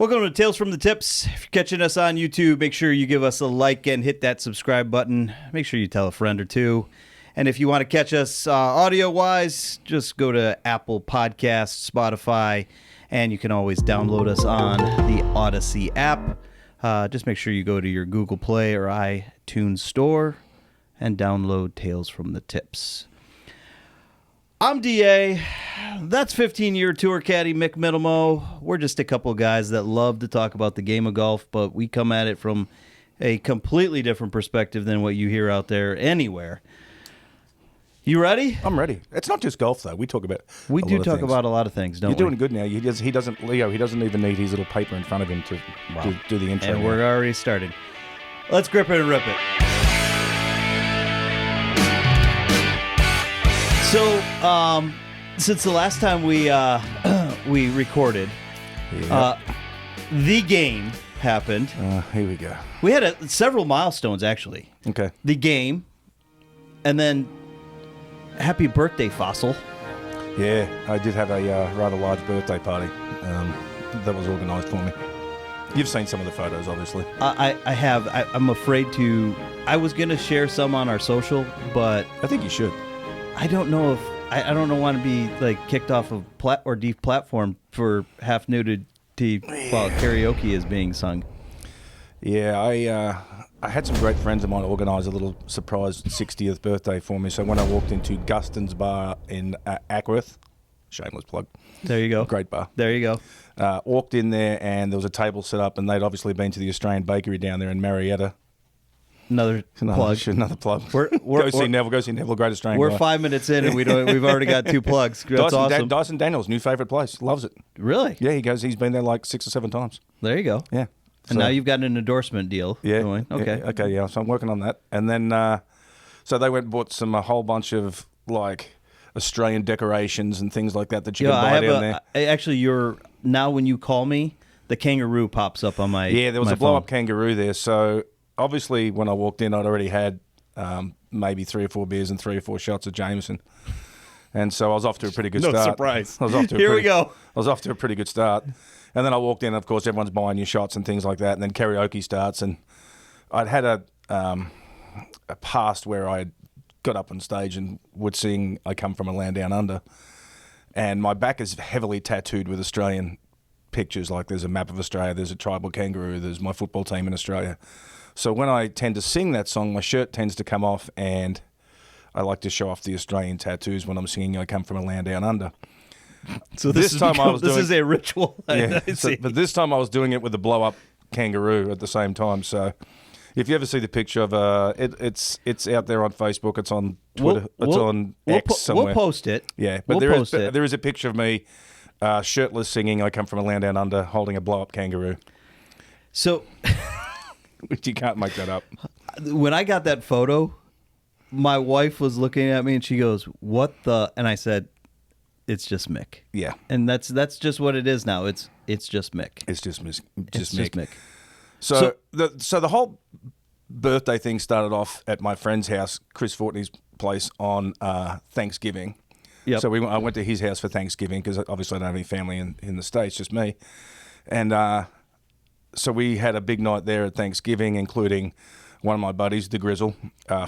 Welcome to Tales from the Tips. If you're catching us on YouTube, make sure you give us a like and hit that subscribe button. Make sure you tell a friend or two. And if you want to catch us audio-wise, just go to Apple Podcasts, Spotify, and you can always download us on the Odyssey app. Just make sure you go to your Google Play or iTunes store and download Tales from the Tips. I'm DA. That's 15-year tour caddy Mick Middlemo. We're just a couple guys that love to talk about the game of golf, but we come at it from a completely different perspective than what you hear out there anywhere. You ready? I'm ready. It's not just golf, though. We talk about We do talk about a lot of things, don't we? You're doing good now. He doesn't even need his little paper in front of him to do the intro. And we're already started. Let's grip it and rip it. So, since the last time we recorded, the game happened. Here we go. We had several milestones, actually. Okay. The game, and then happy birthday, Fossil. Yeah, I did have a rather large birthday party that was organised for me. You've seen some of the photos, obviously. I have. I'm afraid to. I was going to share some on our social, but I think you should. I don't know if I don't want to be like kicked off of platform for half nudity while karaoke is being sung. Yeah, I had some great friends of mine organise a little surprise 60th birthday for me. So when I walked into Guston's Bar in Ackworth, shameless plug. There you go. Great bar. There you go. Walked in there and there was a table set up, and they'd obviously been to the Australian Bakery down there in Marietta. Another plug. Another plug. Go see Neville, great Australian We're guy. 5 minutes in and we've already got 2 plugs. That's awesome. Dyson Daniels, new favourite place. Loves it. Really? Yeah, he's been there like 6 or 7 times. There you go. Yeah. And now you've got an endorsement deal going. Okay. Yeah, so I'm working on that. And then, so they went and bought a whole bunch of like Australian decorations and things like that you can buy down there. Actually, now when you call me, the kangaroo pops up on my Yeah, there was my a blow-up phone. kangaroo there. So obviously when I walked in, I'd already had maybe 3 or 4 beers and 3 or 4 shots of Jameson. And so I was off to a pretty good start. No surprise. Here we go. I was off to a pretty good start. And then I walked in, and of course, everyone's buying you shots and things like that. And then karaoke starts. And I'd had a past where I got up on stage and would sing I Come From a Land Down Under. And my back is heavily tattooed with Australian pictures. Like there's a map of Australia, there's a tribal kangaroo, there's my football team in Australia. So when I tend to sing that song, my shirt tends to come off, and I like to show off the Australian tattoos when I'm singing I Come From a Land Down Under. So this is a ritual. Yeah, but this time I was doing it with a blow-up kangaroo at the same time. So if you ever see the picture of it's out there on Facebook. It's on Twitter. It's on X somewhere. We'll post it. Yeah, but there is a picture of me shirtless singing I Come From a Land Down Under, holding a blow-up kangaroo. So which you can't make that up. When I got that photo, my wife was looking at me and she goes, "What the?" And I said, "It's just Mick." Yeah, and that's just what it is now. It's just Mick. It's just Mick. Mick. So the whole birthday thing started off at my friend's house, Chris Fortney's place, on Thanksgiving. Yep. So I went to his house for Thanksgiving because obviously I don't have any family in the States, just me. And so we had a big night there at Thanksgiving, including one of my buddies, the Grizzle,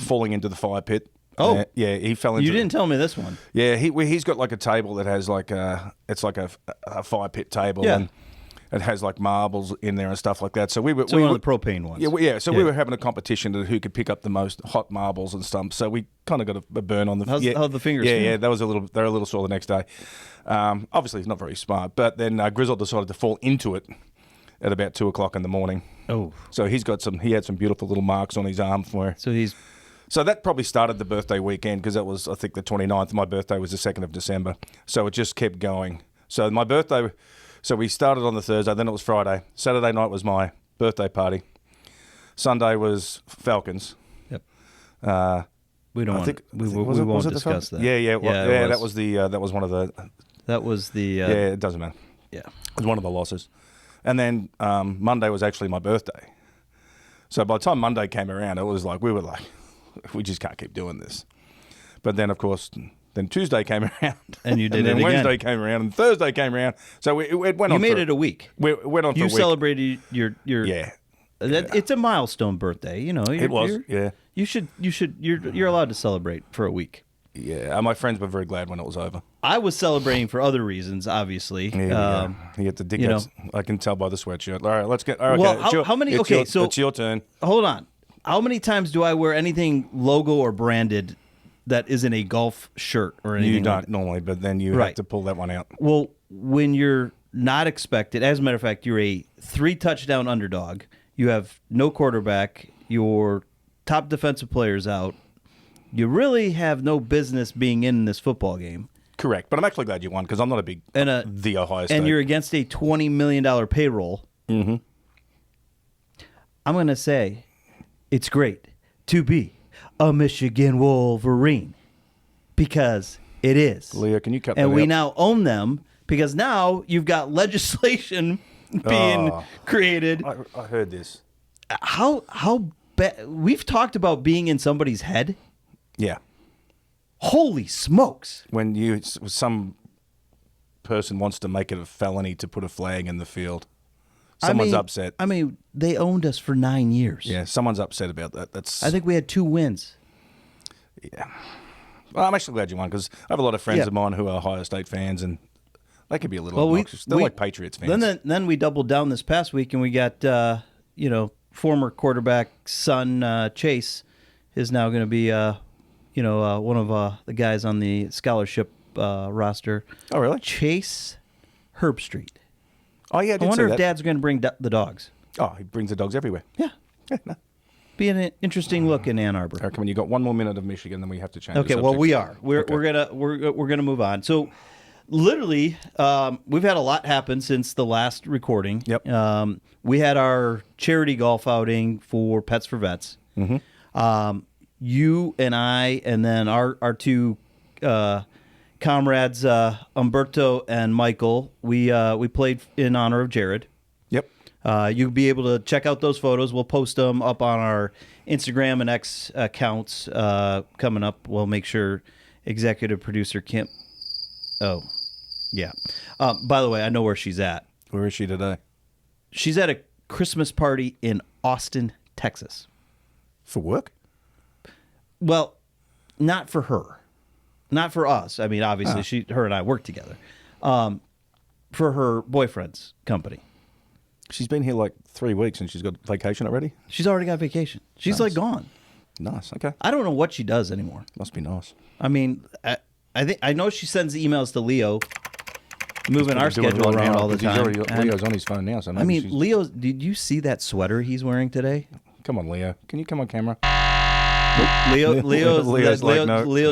falling into the fire pit. Oh, yeah, he fell into. You didn't tell me this one. Yeah, he's got like a table that has like it's like a fire pit table, yeah. And it has like marbles in there and stuff like that. So we were one of the propane ones. Yeah, So we were having a competition to who could pick up the most hot marbles and stuff. So we kind of got a burn on the. How'd the fingers? Yeah, that was they were a little sore the next day. Obviously, he's not very smart, but then Grizzle decided to fall into it at about 2:00 in the morning. Oh, so he had some beautiful little marks on his arm for. So that probably started the birthday weekend because that was, I think, the 29th. My birthday was the 2nd of December. So it just kept going. So my birthday, so we started on the Thursday, then it was Friday. Saturday night was my birthday party. Sunday was Falcons. Yep. We don't. We won't discuss that. Yeah. That was one of the. That was the. Yeah, it doesn't matter. Yeah, it was one of the losses. And then Monday was actually my birthday. So by the time Monday came around, it was like we just can't keep doing this. But then, of course, Then Tuesday came around. And you did and then it again. Wednesday came around, and Thursday came around. So it went on. You made for, it a week. We went on for a You week. celebrated your Yeah. It's a milestone birthday, you know. It was, yeah. You're allowed to celebrate for a week. Yeah, my friends were very glad when it was over. I was celebrating for other reasons, obviously. You get the dickheads. I can tell by the sweatshirt. All right, let's get. All right, Well, okay, how many? It's Okay, your, so it's your turn. Hold on. How many times do I wear anything logo or branded that isn't a golf shirt or anything? You don't like that? normally, but then you Right. have to pull that one out. Well, when you're not expected, as a matter of fact, you're a 3-touchdown underdog. You have no quarterback. Your top defensive player's out. You really have no business being in this football game. Correct, but I'm actually glad you won because I'm not a big the Ohio State. And you're against a $20 million payroll. Mm-hmm. I'm going to say it's great to be a Michigan Wolverine because it is. Leo, can you cut that And we out? now own them because now you've got legislation being created. I heard this. How bad? We've talked about being in somebody's head. Yeah. Holy smokes. When some person wants to make it a felony to put a flag in the field, someone's upset. I mean, they owned us for 9 years. Yeah, someone's upset about that. I think we had 2 wins. Yeah. Well, I'm actually glad you won because I have a lot of friends of mine who are Ohio State fans, and they could be a little obnoxious. They're like Patriots fans. Then we doubled down this past week, and we got former quarterback son Chase is now going to be one of the guys on the scholarship roster. Oh, really? Chase Herbstreit. Oh, yeah, I wonder if Dad's going to bring the dogs. Oh, he brings the dogs everywhere. Yeah. No. Be an interesting look in Ann Arbor. All right, come on, you got 1 more minute of Michigan, then we have to change. Okay, the well subject. we are. We're gonna move on. So, literally, we've had a lot happen since the last recording. Yep. We had our charity golf outing for Pets for Vets. Mm-hmm. You and I, and then our 2 comrades, Umberto and Michael. We played in honor of Jared. Yep. You'll be able to check out those photos. We'll post them up on our Instagram and X accounts coming up. We'll make sure executive producer Kim. Oh, yeah. By the way, I know where she's at. Where is she today? She's at a Christmas party in Austin, Texas. For work? Well, not for her. Not for us. I mean, obviously, her and I work together. For her boyfriend's company. She's been here like 3 weeks and she's got vacation already? She's already got vacation. She's like gone. Nice, okay. I don't know what she does anymore. Must be nice. I mean, I know she sends emails to Leo, moving our Doing it schedule right around now, all the 'cause time. Leo's on his phone now, so I mean, Leo, did you see that sweater he's wearing today? Come on, Leo. Can you come on camera? Leo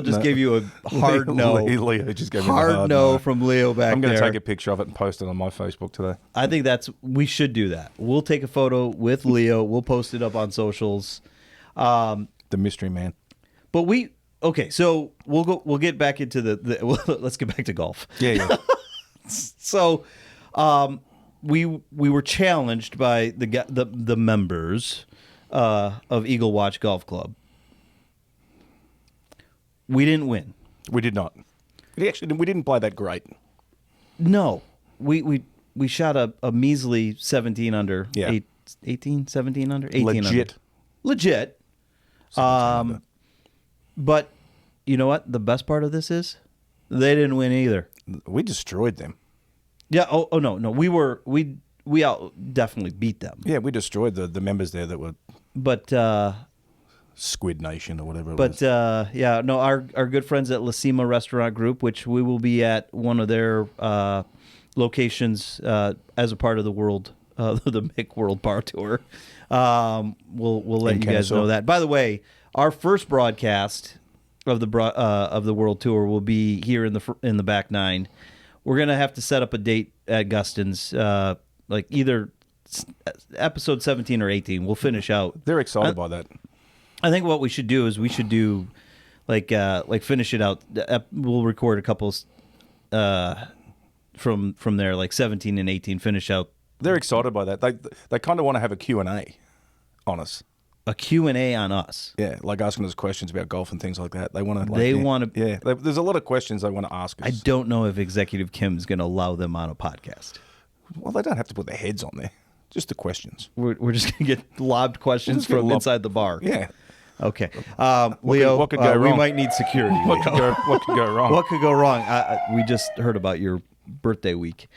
just gave you a hard no. Leo just gave me a hard no from Leo back there. I'm going to take a picture of it and post it on my Facebook today. I think we should do that. We'll take a photo with Leo. We'll post it up on socials. The mystery man. But so we'll get back into let's get back to golf. Yeah. So, we were challenged by the members of Eagle Watch Golf Club. We didn't win. We did not. We didn't play that great. No, we shot a measly 17 under. Yeah. 18, 17 under, 18 under. Legit. But you know what? The best part of this is they didn't win either. We destroyed them. Yeah. Oh no. We definitely beat them. Yeah, we destroyed the members there that were. But Squid Nation or whatever it was. Our good friends at La Cima Restaurant Group, which we will be at one of their locations as a part of the Mick World Bar Tour. We'll let you guys know that. By the way, our first broadcast of the World Tour will be here in the back nine. We're gonna have to set up a date at Gustin's, like either episode 17 or 18. We'll finish out. They're excited by that. I think what we should do is like finish it out. We'll record a couple from there, like 17 and 18. Finish out. They're excited by that. They kind of want to have a Q&A on us. a Q&A on us. Yeah, like asking us questions about golf and things like that. They want to. They want to. Yeah, there's a lot of questions they want to ask us. I don't know if Executive Kim's going to allow them on a podcast. Well, they don't have to put their heads on there. Just the questions. We're just going to get lobbed questions from inside the bar. Yeah. Okay. Leo, what could go wrong? We might need security. What could go wrong? What could go wrong? We just heard about your birthday week.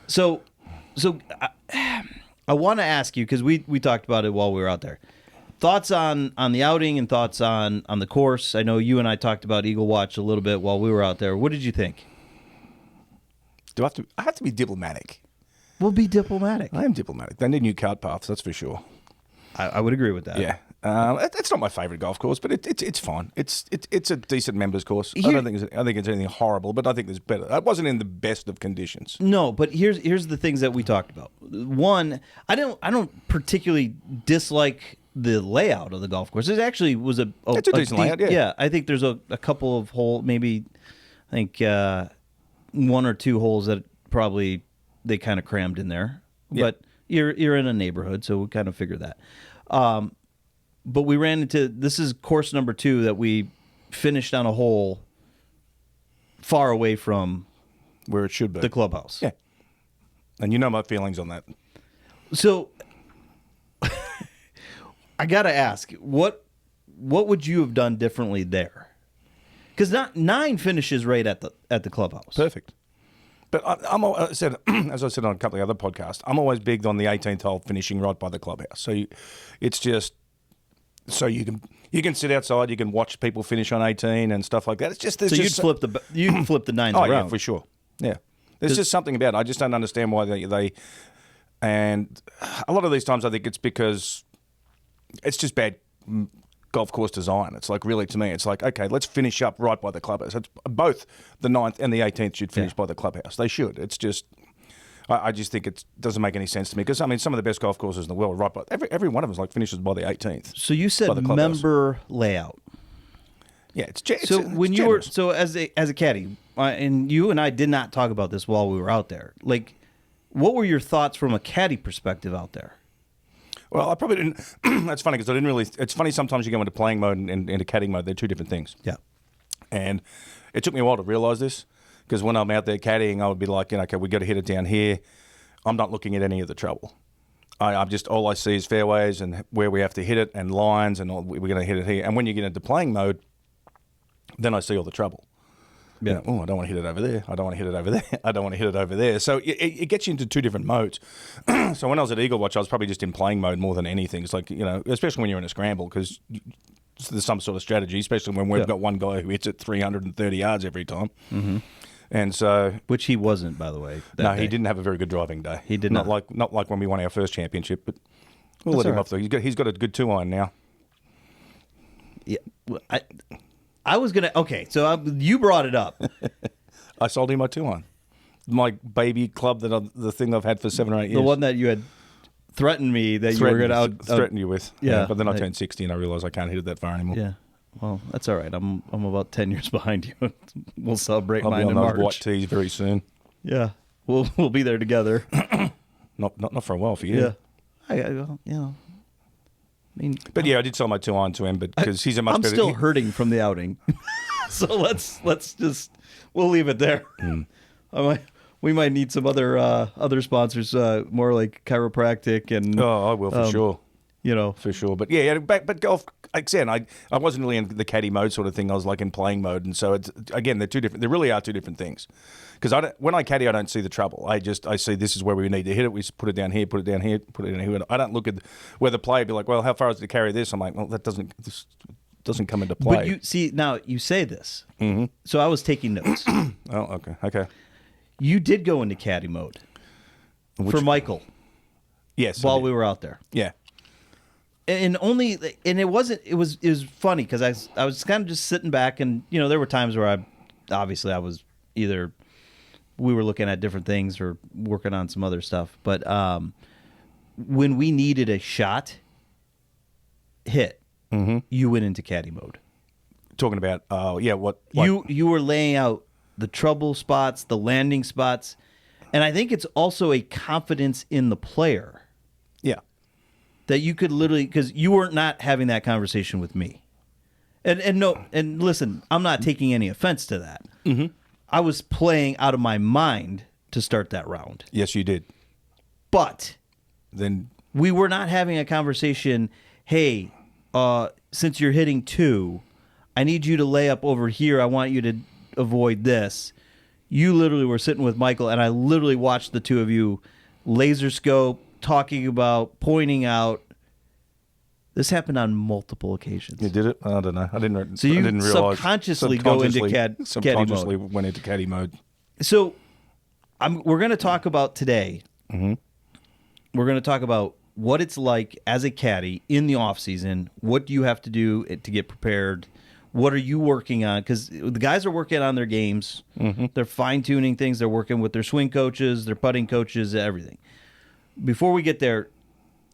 So I want to ask you, because we talked about it while we were out there. Thoughts on the outing and thoughts on the course. I know you and I talked about Eagle Watch a little bit while we were out there. What did you think? I have to be diplomatic. We'll be diplomatic. I am diplomatic. They need new cart paths, that's for sure. I would agree with that. Yeah. It's not my favourite golf course, but it's fine. It's a decent members course. I think it's anything horrible, but I think there's better. It wasn't in the best of conditions. No, but here's the things that we talked about. One, I don't particularly dislike the layout of the golf course. It actually was it's a decent layout. Yeah, I think there's a couple of holes, maybe I think 1 or 2 holes that probably they kind of crammed in there. Yeah. But you're in a neighborhood, so we kind of figure that. But we ran into, this is course number 2 that we finished on a hole far away from where it should be, the clubhouse. Yeah, and you know my feelings on that. So I gotta ask, what would you have done differently there? Because 9 finishes right at the clubhouse. Perfect. But as I said on a couple of other podcasts, I'm always big on the 18th hole finishing right by the clubhouse. So it's just so you can sit outside, you can watch people finish on 18 and stuff like that. It's just you'd flip the 9s around. Yeah, for sure. Yeah, there's just something about it. I just don't understand why they and a lot of these times I think it's because it's just bad golf course design. It's like, really, to me, it's like, okay, let's finish up right by the clubhouse. It's both the 9th and the 18th should finish by the clubhouse. They should. It's just, I just think it doesn't make any sense to me because, I mean, some of the best golf courses in the world, right by every one of them is like finishes by the 18th. So you said member layout. Yeah, it's so when you were as a caddy, and you and I did not talk about this while we were out there. Like, what were your thoughts from a caddy perspective out there? Well, I probably didn't. That's funny because I didn't really. It's funny sometimes you go into playing mode and into caddying mode. They're two different things. Yeah. And it took me a while to realise this because when I'm out there caddying, I would be like, okay, we got to hit it down here. I'm not looking at any of the trouble. I'm just, all I see is fairways and where we have to hit it and lines and we're going to hit it here. And when you get into playing mode, then I see all the trouble. Yeah. You know, I don't want to hit it over there. I don't want to hit it over there. I don't want to hit it over there. So it gets you into 2 different modes. So when I was at Eagle Watch, I was probably just in playing mode more than anything. It's like, you know, especially when you're in a scramble because there's some sort of strategy, especially when we've got one guy who hits it 330 yards every time. Mm-hmm. And so, which he wasn't, by the way. No, he didn't have a very good driving day. He did not. Not like when we won our first championship, but we'll let him off though. He's got a good 2-iron now. Yeah, I was gonna. Okay, so you brought it up. I sold him my 2-iron, my baby club the thing I've had for 7 or 8 years. The one that you had threatened me that you were going to threaten you with. Yeah, but then I turned 60 and I realised I can't hit it that far anymore. Yeah. Well, that's all right. I'm about 10 years behind you. We'll celebrate mine in in March. I'll be on those white tees very soon. Yeah, we'll be there together. not for a while for you. Yeah. I mean, but yeah, I did sell my 2-iron to him, but because he's a much better. I'm still hurting from the outing, so let's we'll leave it there. We might need some other sponsors, more like chiropractic and. Oh, I will for sure. You know, for sure. But yeah, but golf. Like I said, I wasn't really in the caddy mode sort of thing. I was like in playing mode, and so it's again they're 2 different. They really are 2 different things. Because when I caddy, I don't see the trouble. I see this is where we need to hit it. We put it down here, put it down here, put it down here. I don't look at where the player be like, well, how far is it to carry this? I'm like, well, this doesn't come into play. But you see now you say this. Mm-hmm. So I was taking notes. Oh, okay. You did go into caddy mode for Michael. Yes. While we were out there. Yeah. And it was funny because I was kind of just sitting back and, you know, there were times where I was either we were looking at different things or working on some other stuff. But when we needed a shot hit, you went into caddy mode. Talking about, what? You were laying out the trouble spots, the landing spots. And I think it's also a confidence in the player. Yeah. that you could literally, because you were not having that conversation with me. And listen, I'm not taking any offense to that. Mm-hmm. I was playing out of my mind to start that round. Yes, you did. But Then we were not having a conversation, hey, since you're hitting 2, I need you to lay up over here. I want you to avoid this. You literally were sitting with Michael, and I literally watched the two of you laser scope, talking about, pointing out. This happened on multiple occasions. you did it. I don't know. I didn't. So you I didn't realize. subconsciously go into caddy subconsciously mode. went into caddy mode. So we're going to talk about today. Mm-hmm. We're going to talk about what it's like as a caddy in the off season. What do you have to do to get prepared? What are you working on? Because the guys are working on their games. Mm-hmm. They're fine-tuning things. They're working with their swing coaches, their putting coaches, everything. Before we get there,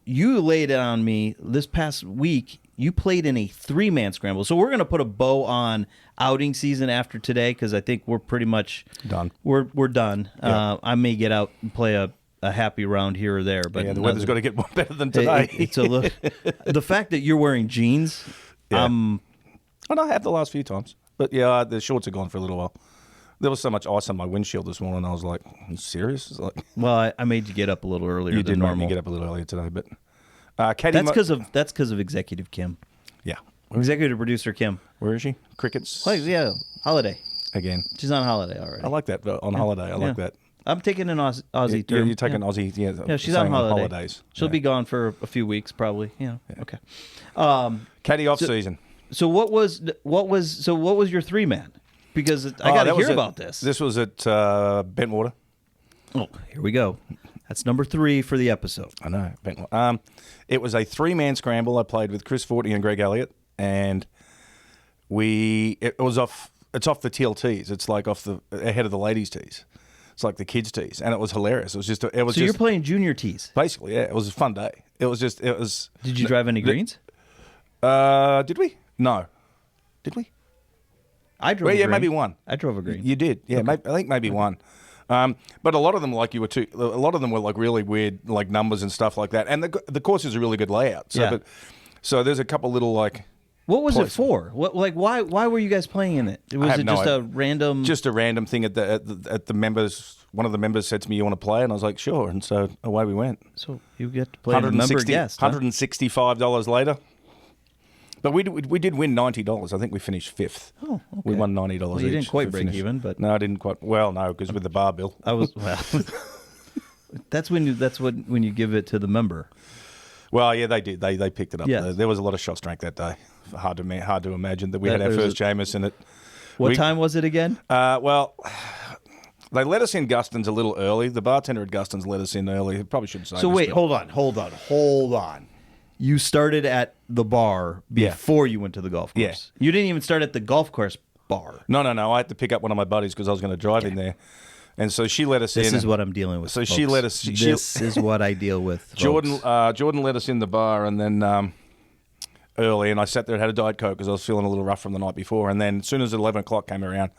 you laid it on me this past week. You played in a 3-man scramble. So we're going to put a bow on outing season after today because I think we're pretty much Done. We're done. Yeah. I may get out and play a happy round here or there, but Yeah, the weather's got to get more better than today. It's a look. The fact that you're wearing jeans, Yeah. And I have the last few times. But yeah, the shorts are gone for a little while. There was so much ice on my windshield this morning. I was like, "Are you serious?" It's like, well, I made you get up a little earlier you than did make normal. me get up a little earlier today, but caddy. That's because of Executive Kim, Yeah. Executive Producer Kim. Where is she? Crickets. Oh yeah, holiday. Again. She's on holiday already. I like that. On holiday, I like that. I'm taking an Aussie term. You're taking Aussie. Yeah, Yeah, she's on holidays. She'll be gone for a few weeks, probably. Yeah. Okay. Caddy off season. So what was your 3-man? Because I got to hear about this. This was at Bentwater. Oh, here we go. That's number 3 for the episode. I know, Bentwater. It was a 3-man scramble. I played with Chris Fortney and Greg Elliott, and it's off the TLTs. It's like ahead of the ladies' tees. It's like the kids' tees, and it was hilarious. It was just. So you're playing junior tees. Basically, yeah. It was a fun day. It was. Did you drive any greens? Did we? No. Did we? I drove. Well, a yeah, green. maybe one. I drove a green. You did, yeah. Okay. I think maybe one. But a lot of them, like you were too. A lot of them were like really weird, like numbers and stuff like that. And the course is a really good layout. So, Yeah. so there's a couple little like. What was it for? Why were you guys playing in it? Was it just a random? Just a random thing at the members. One of the members said to me, "You want to play?" And I was like, "Sure." And so away we went. So you get to play a member guest. $165 later. But we did win $90. I think we finished 5th. Oh, okay. We won $90 Well, you each didn't quite for break finish. even, but No, I didn't quite. Well, no, because with the bar bill. That's when you give it to the member. Well, yeah, they did. They picked it up. Yes. There was a lot of shots drank that day. Hard to imagine that we had our there's first Jameson at. What time was it again? Well, they let us in Guston's a little early. The bartender at Guston's let us in early. Probably shouldn't say. So this, wait, but- hold on. You started at the bar before you went to the golf course. Yeah. You didn't even start at the golf course bar. No. I had to pick up one of my buddies because I was going to drive in there, and so she let us in. This is what I'm dealing with. So folks. she let us. This is what I deal with. Jordan folks. let us in the bar, and then early, and I sat there and had a Diet Coke because I was feeling a little rough from the night before. And then as soon as 11 o'clock came around,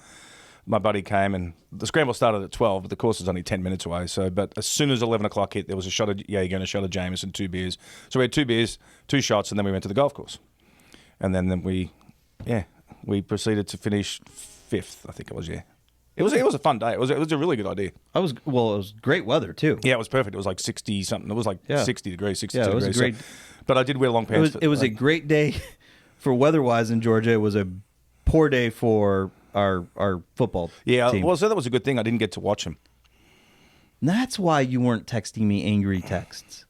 my buddy came, and the scramble started at 12, but the course is only 10 minutes away. So, but as soon as 11 o'clock hit, there was a shot of a shot of Jameson, 2 beers. So we had 2 beers, 2 shots, and then we went to the golf course. And then we proceeded to finish 5th, I think it was. Yeah, it was a fun day. It was a really good idea. It was great weather too. Yeah, it was perfect. It was like 60 something. It was like 60 degrees, 62 it was degrees. a great. But I did wear long pants. It was a great day for weather-wise in Georgia. It was a poor day for our football team. Well, so that was a good thing. I didn't get to watch him. That's why you weren't texting me angry texts.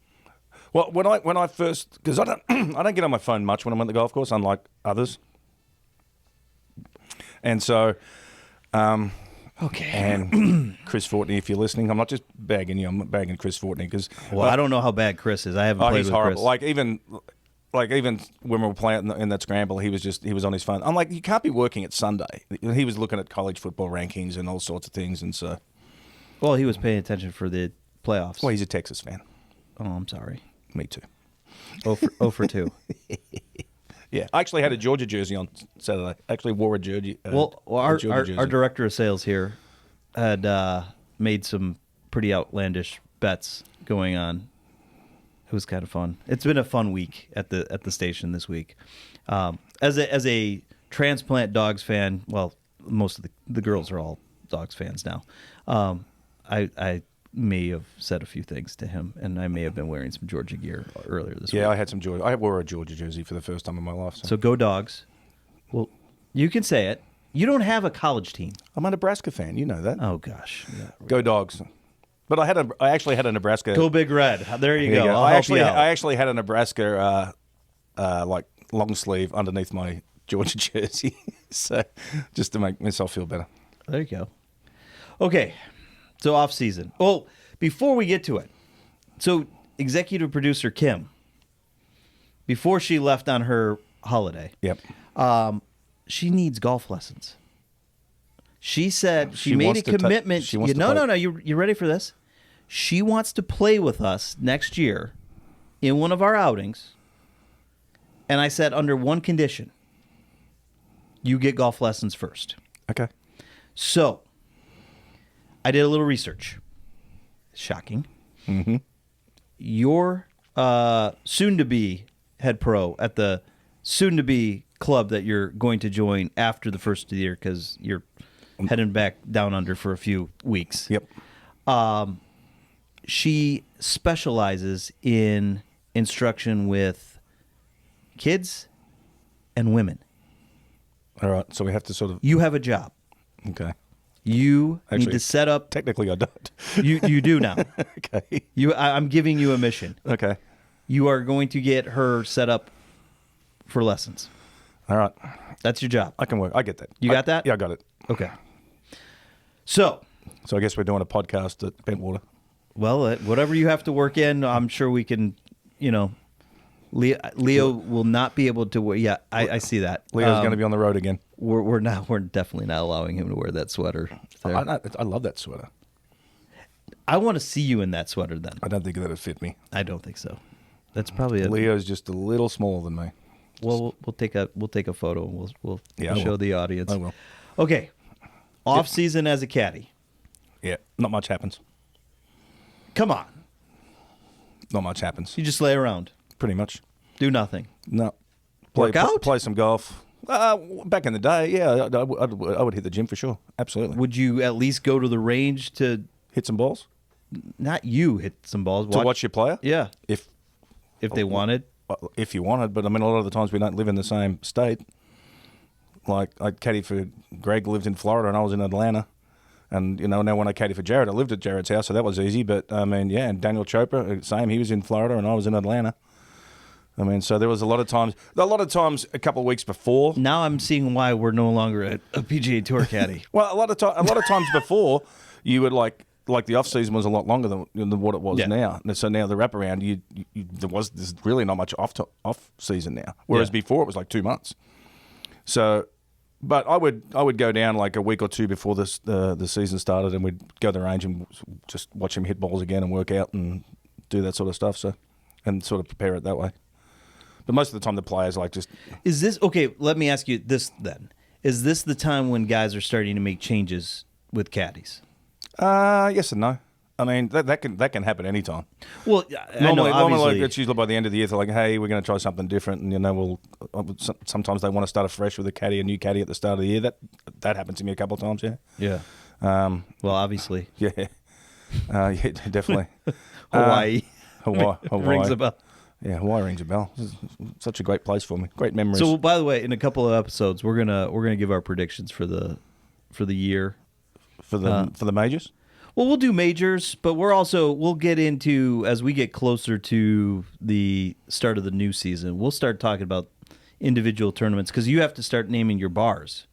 Well, when I first, because I don't get on my phone much when I'm at the golf course, unlike others. And so, Okay. and Chris Fortney, if you're listening, I'm not just bagging you. I'm bagging Chris Fortney because I don't know how bad Chris is. I haven't played he's with horrible. Chris. Like even when we were playing in that scramble, he was on his phone. I'm like, you can't be working at Sunday. He was looking at college football rankings and all sorts of things, and so. Well, he was paying attention for the playoffs. Well, he's a Texas fan. Oh, I'm sorry. Me too. 0 for 2. Yeah, I actually had a Georgia jersey on Saturday. I actually wore a jersey. Our jersey. director of sales here had made some pretty outlandish bets going on. It was kind of fun. It's been a fun week at the station this week. As a transplant Dogs fan, well, most of the girls are all Dogs fans now. I may have said a few things to him, and I may have been wearing some Georgia gear earlier this week. Yeah, I had some Georgia. I wore a Georgia jersey for the first time in my life. So go Dogs. Well, you can say it. You don't have a college team. I'm a Nebraska fan. You know that. Oh gosh. Yeah. Go Dogs. But I actually had a Nebraska. Go Big Red. There you go. I actually had a Nebraska like long sleeve underneath my Georgia jersey, so just to make myself feel better. There you go. Okay, so off season. Well, before we get to it, so executive producer Kim, before she left on her holiday, Yep. She needs golf lessons. She said she made wants a to commitment. she wants to No. play. You ready for this? She wants to play with us next year in one of our outings. And I said, under one condition, you get golf lessons first. Okay. So I did a little research. Shocking. Mm-hmm. Your soon-to-be head pro at the soon-to-be club that you're going to join after the first of the year because you're heading back down under for a few weeks. Yep. She specializes in instruction with kids and women. All right. So we have to sort of. You have a job. Okay. You need Actually, to set up. Technically, I don't. You do now. Okay. I'm giving you a mission. Okay. You are going to get her set up for lessons. All right. That's your job. I can work. I get that. You got that? Yeah, I got it. Okay. So I guess we're doing a podcast at Bentwater. well, whatever you have to work in, I'm sure we can, Leo will not be able to wear. Yeah, I see that. Leo's going to be on the road again. We're definitely not allowing him to wear that sweater. I love that sweater. I want to see you in that sweater then. I don't think that would fit me. I don't think so. That's probably it. Leo's just a little smaller than me. Well, we'll take a photo and we'll show the audience. I will. Okay. Off season as a caddy. Yeah, not much happens. Come on. Not much happens. You just lay around. Pretty much. Do nothing. No. Work out? Play some golf. Back in the day, yeah, I would hit the gym for sure. Absolutely. Would you at least go to the range to Hit some balls? not you hit some balls? To watch your player? Yeah. If They wanted. if you wanted, but I mean, a lot of the times we don't live in the same state. Like I caddied for Greg, lived in Florida, and I was in Atlanta. And now when I caddied for Jared, I lived at Jared's house, so that was easy. But I mean, yeah, and Daniel Chopra, same. He was in Florida, and I was in Atlanta. I mean, so there was a lot of times a couple of weeks before. Now I'm seeing why we're no longer a PGA Tour caddy. Well, a lot of times before, you would like the off season was a lot longer than what it was now. And so now the wraparound, there's really not much off season now. Whereas before it was like 2 months. So, but I would go down like a week or two before the season started, and we'd go to the range and just watch him hit balls again and work out and do that sort of stuff. So, and sort of prepare it that way. But most of the time, the players like just. Is this okay? Let me ask you this then: is this the time when guys are starting to make changes with caddies? Yes and no. I mean that can happen anytime. Well, Normally, obviously. it's usually by the end of the year. They're like, "Hey, we're going to try something different," and sometimes they want to start afresh with a new caddy at the start of the year. That happened to me a couple of times. Yeah. Yeah. Well, obviously. Yeah. Yeah, definitely. Hawaii. Hawaii Rings a bell. Yeah, Hawaii rings a bell. It's such a great place for me. Great memories. So, by the way, in a couple of episodes, we're gonna give our predictions for the year for the majors. Well, we'll do majors, but we'll get into, as we get closer to the start of the new season, we'll start talking about individual tournaments because you have to start naming your bars.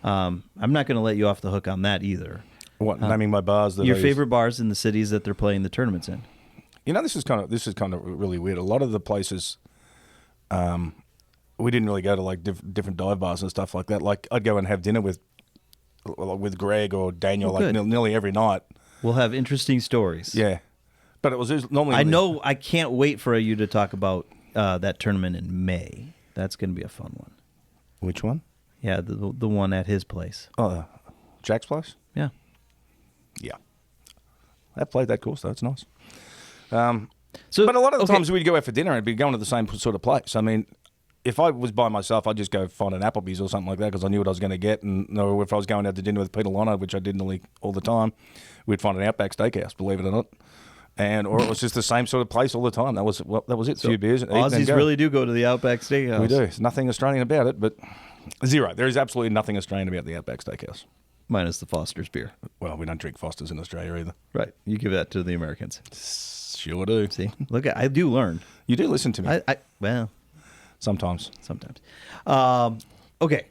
I'm not going to let you off the hook on that either. What, naming my bars? Your favorite bars in the cities that they're playing the tournaments in. This is kind of really weird. A lot of the places, we didn't really go to like different dive bars and stuff like that. Like I'd go and have dinner with Greg or Daniel nearly every night. We'll have interesting stories. Yeah, but it was normally. I can't wait for you to talk about that tournament in May. That's going to be a fun one. Which one? Yeah, the one at his place. Oh, Jack's place. Yeah. Yeah, I played that course though. It's nice. So, But a lot of the times we'd go out for dinner and be going to the same sort of place. I mean, if I was by myself, I'd just go find an Applebee's or something like that because I knew what I was going to get. And or if I was going out to dinner with Peter Lano, which I did nearly all the time, we'd find an Outback Steakhouse, believe it or not. Or it was just the same sort of place all the time. That was it. So a few beers. Aussies really do go to the Outback Steakhouse. We do. There's nothing Australian about it, but zero. There is absolutely nothing Australian about the Outback Steakhouse. Minus the Foster's beer. Well, we don't drink Foster's in Australia either. Right. You give that to the Americans. Sure do. See? Look, I do learn. You do listen to me. Well, sometimes. Okay.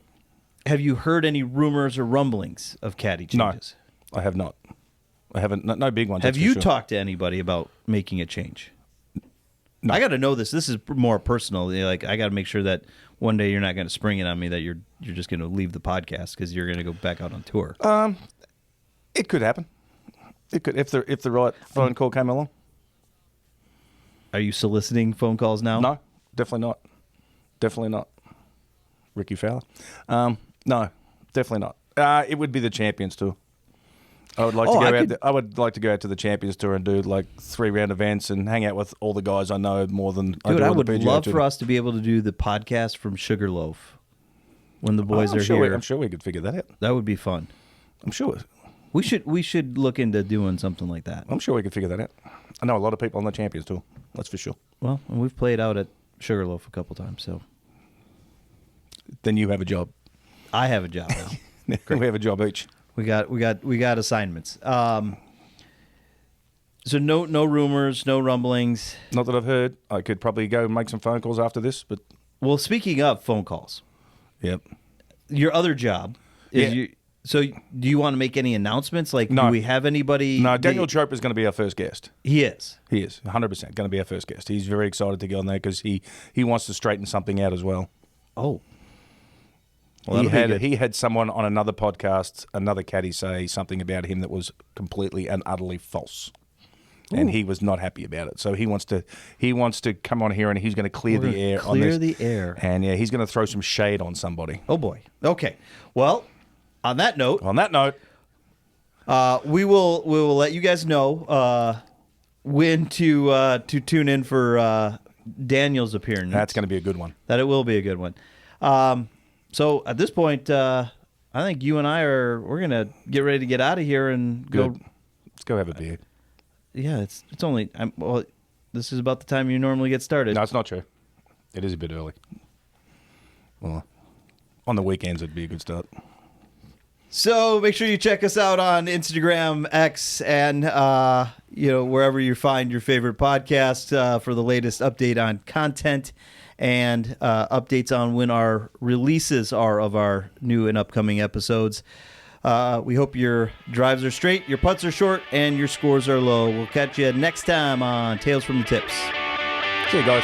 Have you heard any rumors or rumblings of caddy changes? No, I have not. I haven't. No big ones. Have you talked to anybody about making a change? No. I got to know this. This is more personal. Like, I got to make sure that one day you're not going to spring it on me that you're just going to leave the podcast because you're going to go back out on tour. It could happen. It could if the right phone call came along. Are you soliciting phone calls now? No, definitely not. Definitely not. Ricky Fowler. No, definitely not. It would be the Champions Tour. I would like to go out. I would like to go out to the Champions Tour and do like 3-round events and hang out with all the guys I know more than. Dude, I would love for us to be able to do the podcast from Sugarloaf when the boys are here. I'm sure we could figure that out. That would be fun. I'm sure. We should look into doing something like that. I'm sure we could figure that out. I know a lot of people on the Champions Tour. That's for sure. Well, and we've played out at Sugarloaf a couple times, so. Then you have a job. I have a job now. We have a job each. We got assignments. So no rumors, no rumblings. Not that I've heard. I could probably go and make some phone calls after this, but. Well, speaking of phone calls. Yep. Your other job is so do you want to make any announcements? Like, no. Do we have anybody? No, Daniel Trope is going to be our first guest. He is. He is 100% going to be our first guest. He's very excited to get on there because he wants to straighten something out as well. Oh. Well, he had someone on another podcast, another caddy, say something about him that was completely and utterly false. Ooh. And he was not happy about it. So he wants to come on here and he's going to clear the air on this. Clear the air. And yeah, he's going to throw some shade on somebody. Oh boy. Okay. Well, on that note, we will let you guys know when to tune in for Daniel's appearance. That's going to be a good one. That it will be a good one. So at this point, I think you and we're gonna get ready to get out of here and go. Let's go have a beer. Yeah, it's only. This is about the time you normally get started. No, it's not true. It is a bit early. Well, on the weekends it'd be a good start. So make sure you check us out on Instagram, X, and wherever you find your favorite podcast for the latest update on content and updates on when our releases are of our new and upcoming episodes. We hope your drives are straight, your putts are short, and your scores are low. We'll catch you next time on Tales from the Tips. See you guys.